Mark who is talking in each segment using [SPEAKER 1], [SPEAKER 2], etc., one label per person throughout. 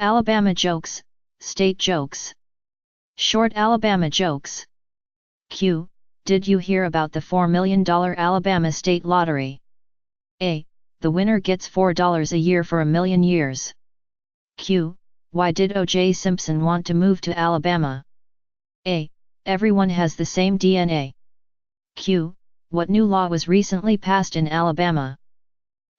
[SPEAKER 1] Alabama jokes, state jokes. Short Alabama jokes. Q. Did you hear about the $4 million Alabama state lottery? A. The winner gets $4 a year for a million years. Q. Why did O.J. Simpson want to move to Alabama? A. Everyone has the same DNA. Q. What new law was recently passed in Alabama?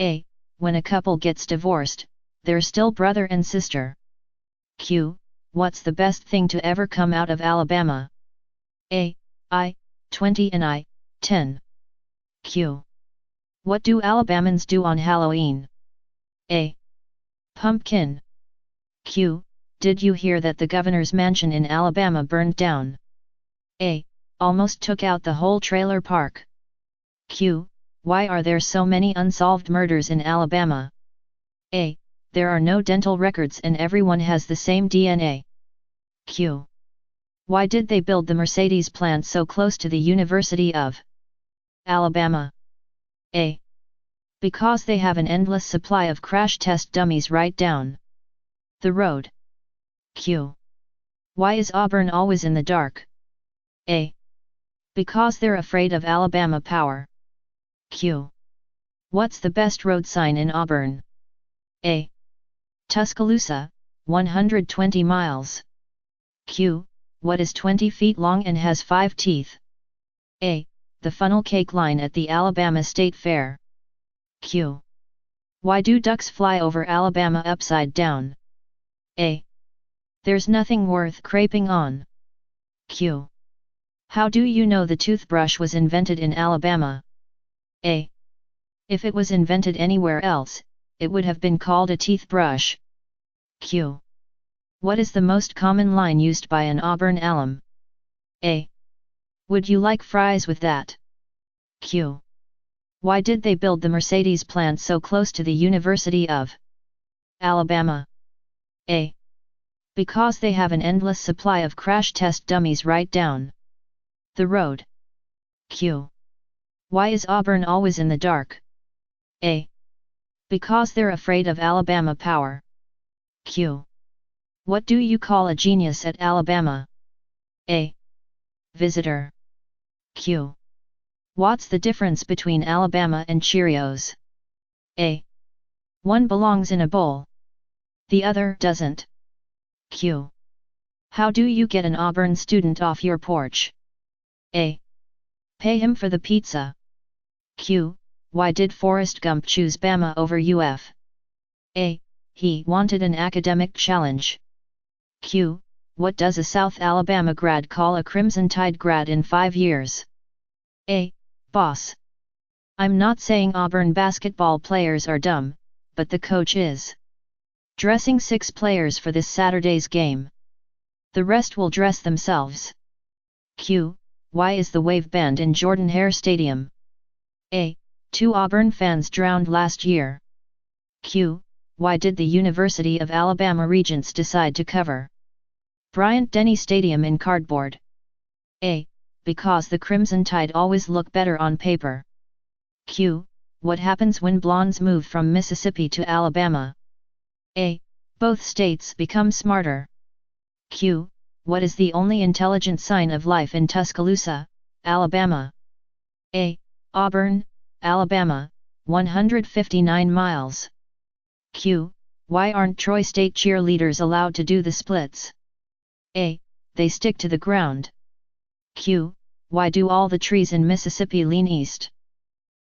[SPEAKER 1] A. When a couple gets divorced, they're still brother and sister. Q. What's the best thing to ever come out of Alabama? A. I-20 and I-10. Q. What do Alabamans do on Halloween? A. Pumpkin. Q. Did you hear that the governor's mansion in Alabama burned down? A. Almost took out the whole trailer park. Q. Why are there so many unsolved murders in Alabama? A. There are no dental records and everyone has the same DNA. Q. Why did they build the Mercedes plant so close to the University of Alabama? A. Because they have an endless supply of crash test dummies right down the road. Q. Why is Auburn always in the dark? A. Because they're afraid of Alabama power. Q. What's the best road sign in Auburn? A. Tuscaloosa, 120 miles. Q. What is 20 feet long and has 5 teeth? A. The funnel cake line at the Alabama State Fair. Q. Why do ducks fly over Alabama upside down? A. There's nothing worth craping on. Q. How do you know the toothbrush was invented in Alabama? A. If it was invented anywhere else, it would have been called a teeth brush. Q. What is the most common line used by an Auburn alum? A. Would you like fries with that? Q. Why did they build the Mercedes plant so close to the University of Alabama? A. Because they have an endless supply of crash test dummies right down the road. Q. Why is Auburn always in the dark? A. Because they're afraid of Alabama power. Q. What do you call a genius at Alabama? A. Visitor. Q. What's the difference between Alabama and Cheerios? A. One belongs in a bowl. The other doesn't. Q. How do you get an Auburn student off your porch? A. Pay him for the pizza. Q. Why did Forrest Gump choose Bama over UF? A. He wanted an academic challenge. Q. What does a South Alabama grad call a Crimson Tide grad in 5 years? A. Boss. I'm not saying Auburn basketball players are dumb, but the coach is dressing 6 players for this Saturday's game. The rest will dress themselves. Q. Why is the Wave banned in Jordan-Hare Stadium? A. 2 Auburn fans drowned last year. Q. Why did the University of Alabama Regents decide to cover Bryant-Denny Stadium in cardboard? A. Because the Crimson Tide always look better on paper. Q. What happens when blondes move from Mississippi to Alabama? A. Both states become smarter. Q. What is the only intelligent sign of life in Tuscaloosa, Alabama? A. Auburn, Alabama, 159 miles. Q. Why aren't Troy State cheerleaders allowed to do the splits? A. They stick to the ground. Q. Why do all the trees in Mississippi lean east?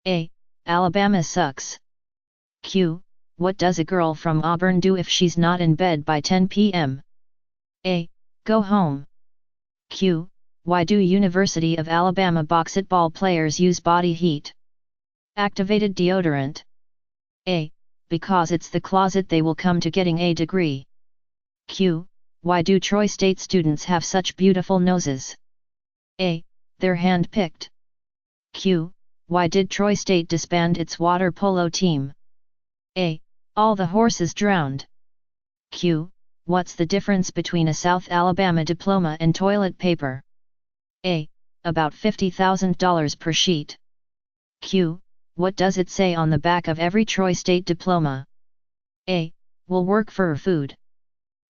[SPEAKER 1] A. Alabama sucks. Q. What does a girl from Auburn do if she's not in bed by 10 p.m.? A. Go home. Q. Why do University of Alabama basketball players use body heat activated deodorant? A. Because it's the closet they will come to getting a degree. Q. Why do Troy State students have such beautiful noses? A. They're hand-picked. Q. Why did Troy State disband its water polo team? A. All the horses drowned. Q. What's the difference between a South Alabama diploma and toilet paper? A. About $50,000 per sheet. Q. What does it say on the back of every Troy State diploma? A. Will work for food.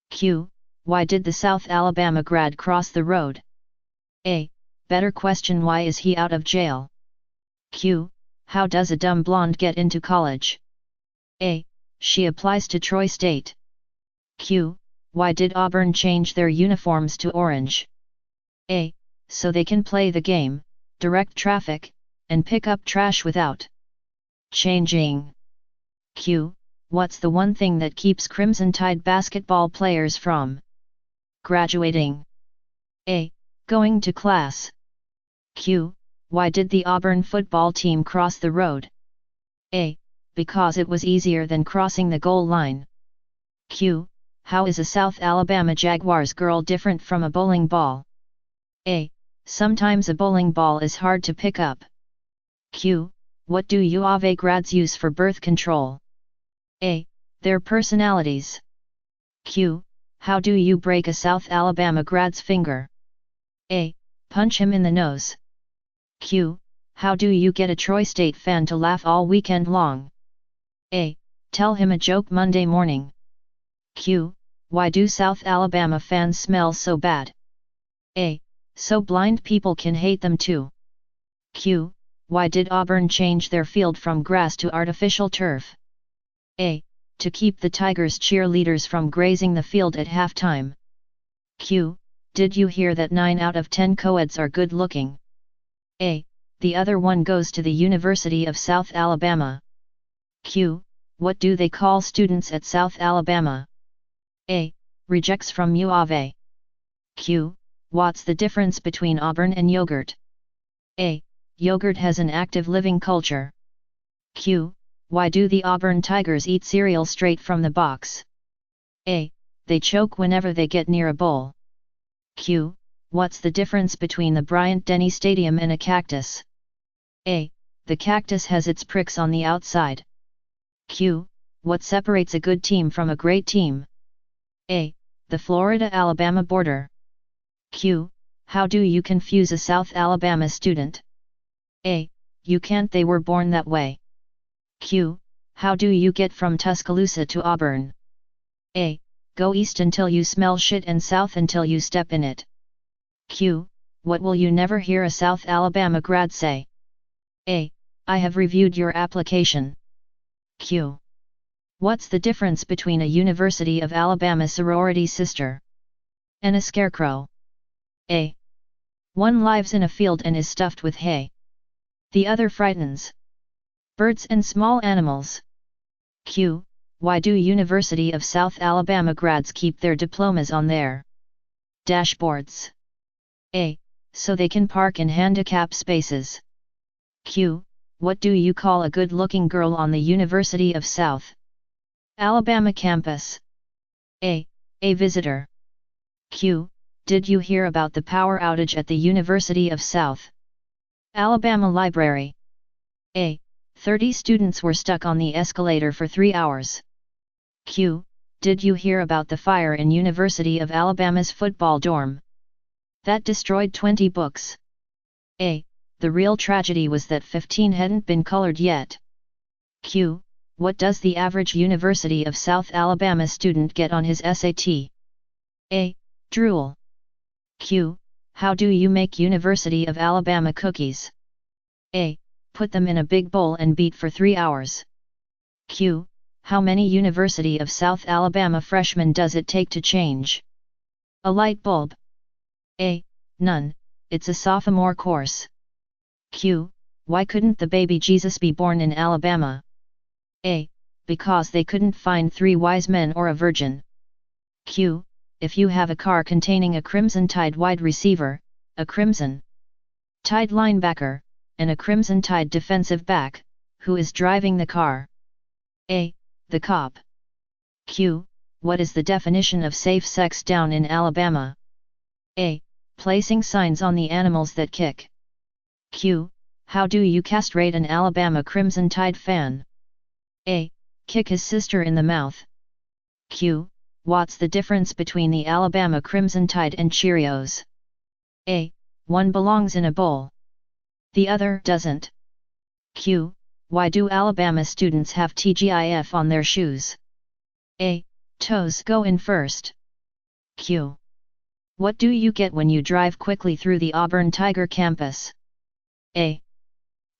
[SPEAKER 1] Q. Why did the South Alabama grad cross the road? A. Better question, why is he out of jail? Q. How does a dumb blonde get into college? A. She applies to Troy State. Q. Why did Auburn change their uniforms to orange? A. So they can play the game, direct traffic, and pick up trash without changing. Q. What's the one thing that keeps Crimson Tide basketball players from graduating? A. Going to class. Q. Why did the Auburn football team cross the road? A. Because it was easier than crossing the goal line. Q. How is a South Alabama Jaguars girl different from a bowling ball? A. Sometimes a bowling ball is hard to pick up. Q. What do U of A grads use for birth control? A. Their personalities. Q. How do you break a South Alabama grad's finger? A. Punch him in the nose. Q. How do you get a Troy State fan to laugh all weekend long? A. Tell him a joke Monday morning. Q. Why do South Alabama fans smell so bad? A. So blind people can hate them too. Q. Why did Auburn change their field from grass to artificial turf? A. To keep the Tigers cheerleaders from grazing the field at halftime. Q. Did you hear that 9 out of 10 co-eds are good looking? A. The other one goes to the University of South Alabama. Q. What do they call students at South Alabama? A. Rejects from U of A. Q. What's the difference between Auburn and yogurt? A. Yogurt has an active living culture. Q. Why do the Auburn Tigers eat cereal straight from the box? A. They choke whenever they get near a bowl. Q. What's the difference between the Bryant-Denny Stadium and a cactus? A. The cactus has its pricks on the outside. Q. What separates a good team from a great team? A. The Florida-Alabama border. Q. How do you confuse a South Alabama student? A. You can't, they were born that way. Q. How do you get from Tuscaloosa to Auburn? A. Go east until you smell shit and south until you step in it. Q. What will you never hear a South Alabama grad say? A. I have reviewed your application. Q. What's the difference between a University of Alabama sorority sister and a scarecrow? A. One lives in a field and is stuffed with hay. The other frightens birds and small animals. Q. Why do University of South Alabama grads keep their diplomas on their dashboards? A. So they can park in handicap spaces. Q. What do you call a good-looking girl on the University of South Alabama campus? A. A visitor. Q. Did you hear about the power outage at the University of South Alabama Library? A. 30 students were stuck on the escalator for 3 hours. Q. Did you hear about the fire in University of Alabama's football dorm that destroyed 20 books? A. The real tragedy was that 15 hadn't been colored yet. Q. What does the average University of South Alabama student get on his SAT? A. Drool. Q. How do you make University of Alabama cookies? A. Put them in a big bowl and beat for 3 hours. Q. How many University of South Alabama freshmen does it take to change a light bulb? A. None, it's a sophomore course. Q. Why couldn't the baby Jesus be born in Alabama? A. Because they couldn't find 3 wise men or a virgin. Q. If you have a car containing a Crimson Tide wide receiver, a Crimson Tide linebacker, and a Crimson Tide defensive back, who is driving the car? A. The cop. Q. What is the definition of safe sex down in Alabama? A. Placing signs on the animals that kick. Q. How do you castrate an Alabama Crimson Tide fan? A. Kick his sister in the mouth. Q. What's the difference between the Alabama Crimson Tide and Cheerios? A. One belongs in a bowl. The other doesn't. Q. Why do Alabama students have TGIF on their shoes? A. Toes go in first. Q. What do you get when you drive quickly through the Auburn Tiger campus? A.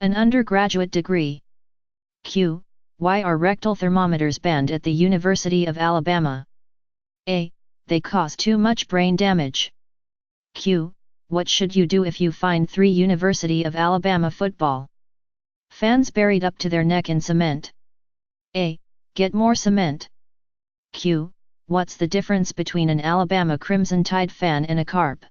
[SPEAKER 1] An undergraduate degree. Q. Why are rectal thermometers banned at the University of Alabama? A. They cause too much brain damage. Q. What should you do if you find 3 University of Alabama football fans buried up to their neck in cement? A. Get more cement. Q. What's the difference between an Alabama Crimson Tide fan and a carp?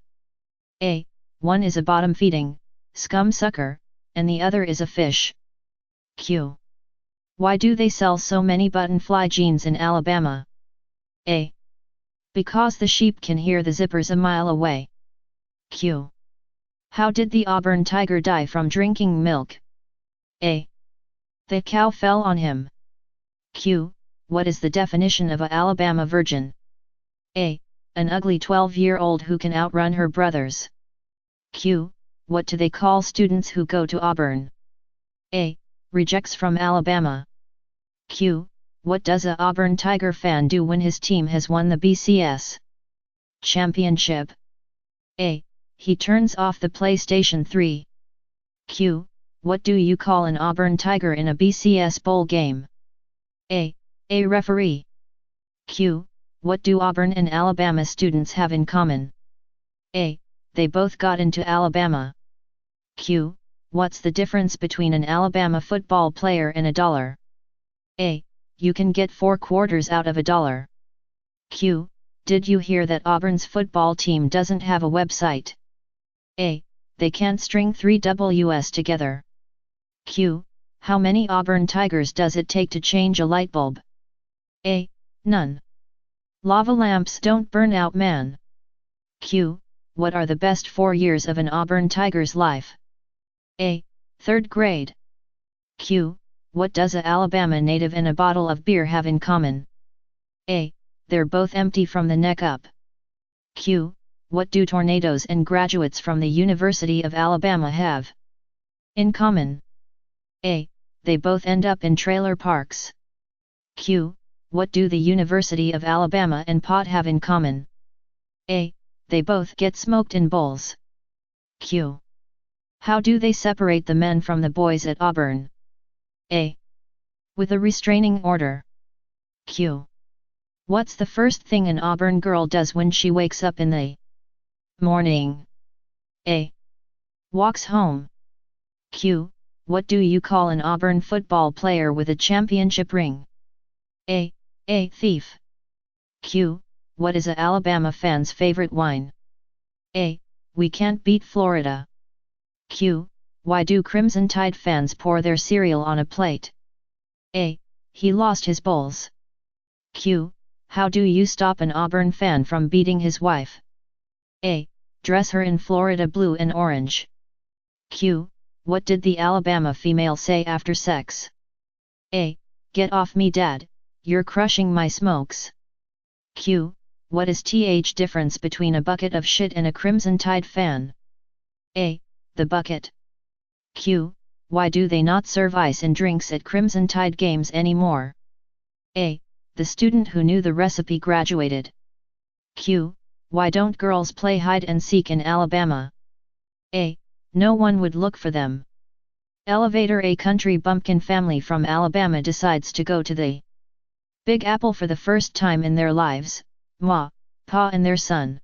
[SPEAKER 1] A. One is a bottom-feeding scum sucker, and the other is a fish. Q. Why do they sell so many button-fly jeans in Alabama? A. Because the sheep can hear the zippers a mile away. Q. How did the Auburn Tiger die from drinking milk? A. The cow fell on him. Q. What is the definition of a Alabama virgin? A. An ugly 12-year-old who can outrun her brothers. Q. What do they call students who go to Auburn? A. Rejects from Alabama. Q. What does a Auburn Tiger fan do when his team has won the BCS championship? A. He turns off the PlayStation 3. Q. What do you call an Auburn Tiger in a BCS bowl game? A. A referee. Q. What do Auburn and Alabama students have in common? A. They both got into Alabama. Q. What's the difference between an Alabama football player and a dollar? A. You can get 4 quarters out of a dollar. Q. Did you hear that Auburn's football team doesn't have a website? A. They can't string 3 Ws together. Q. How many Auburn Tigers does it take to change a light bulb? A. None. Lava lamps don't burn out, man. Q. What are the best 4 years of an Auburn Tiger's life? A. 3rd grade. Q. What does a Alabama native and a bottle of beer have in common? A. They're both empty from the neck up. Q. What do tornadoes and graduates from the University of Alabama have in common? A. They both end up in trailer parks. Q. What do the University of Alabama and pot have in common? A. They both get smoked in bowls. Q. How do they separate the men from the boys at Auburn? A. With a restraining order. Q. What's the first thing an Auburn girl does when she wakes up in the morning? A. Walks home. Q. What do you call an Auburn football player with a championship ring? A. A thief. Q. What is a Alabama fan's favorite wine? A. We can't beat Florida. Q. Why do Crimson Tide fans pour their cereal on a plate? A. He lost his bowls. Q. How do you stop an Auburn fan from beating his wife? A. Dress her in Florida blue and orange. Q. What did the Alabama female say after sex? A. Get off me, Dad, you're crushing my smokes. Q. What is the difference between a bucket of shit and a Crimson Tide fan? A. The bucket. Q. Why do they not serve ice and drinks at Crimson Tide games anymore? A. The student who knew the recipe graduated. Q. Why don't girls play hide and seek in Alabama? A. No one would look for them. Elevator. A country bumpkin family from Alabama decides to go to the Big Apple for the first time in their lives, Ma, Pa and their son.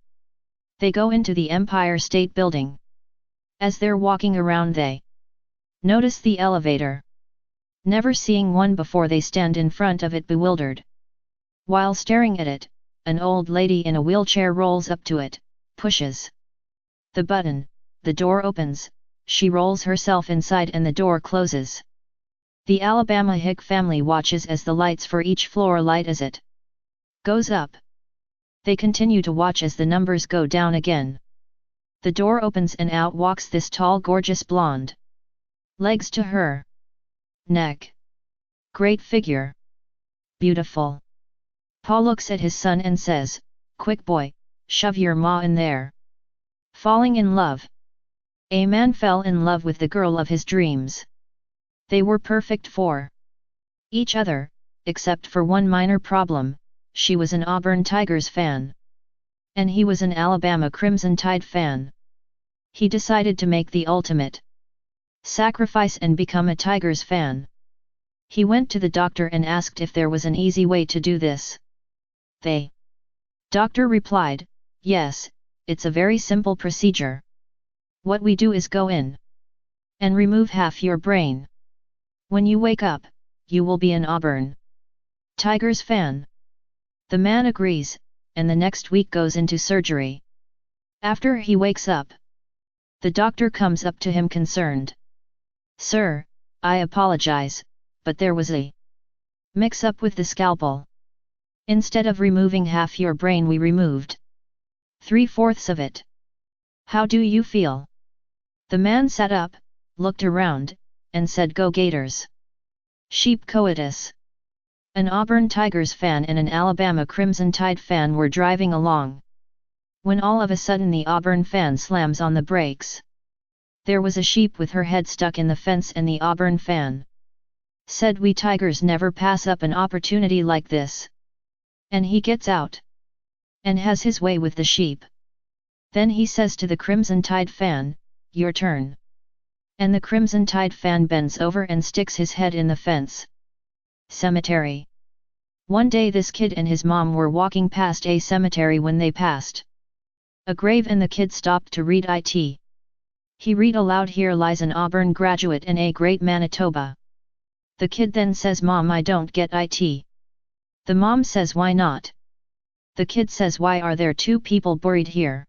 [SPEAKER 1] They go into the Empire State Building. As they're walking around they notice the elevator. Never seeing one before, they stand in front of it bewildered. While staring at it, an old lady in a wheelchair rolls up to it, pushes the button, the door opens, she rolls herself inside and the door closes. The Alabama Hick family watches as the lights for each floor light as it goes up. They continue to watch as the numbers go down again. The door opens and out walks this tall, gorgeous blonde. Legs to her neck. Great figure. Beautiful. Pa looks at his son and says, "Quick boy, shove your ma in there." Falling in love. A man fell in love with the girl of his dreams. They were perfect for each other, except for one minor problem: she was an Auburn Tigers fan. And he was an Alabama Crimson Tide fan. He decided to make the ultimate sacrifice and become a Tigers fan. He went to the doctor and asked if there was an easy way to do this. The doctor replied, "Yes, it's a very simple procedure. What we do is go in and remove half your brain. When you wake up, you will be an Auburn Tigers fan." The man agrees, and the next week goes into surgery. After he wakes up, the doctor comes up to him concerned. "Sir, I apologize, but there was a mix-up with the scalpel. Instead of removing half your brain, we removed 3/4 of it. How do you feel?" The man sat up, looked around, and said, "Go Gators!" Sheep coitus. An Auburn Tigers fan and an Alabama Crimson Tide fan were driving along, when all of a sudden the Auburn fan slams on the brakes. There was a sheep with her head stuck in the fence, and the Auburn fan said, "We Tigers never pass up an opportunity like this." And he gets out and has his way with the sheep. Then he says to the Crimson Tide fan, "Your turn." And the Crimson Tide fan bends over and sticks his head in the fence. Cemetery. One day this kid and his mom were walking past a cemetery when they passed a grave, and the kid stopped to read it. He read aloud, "Here lies an Auburn graduate and a great Manitoba." The kid then says, "Mom, I don't get it." The mom says, "Why not?" The kid says, "Why are there two people buried here?"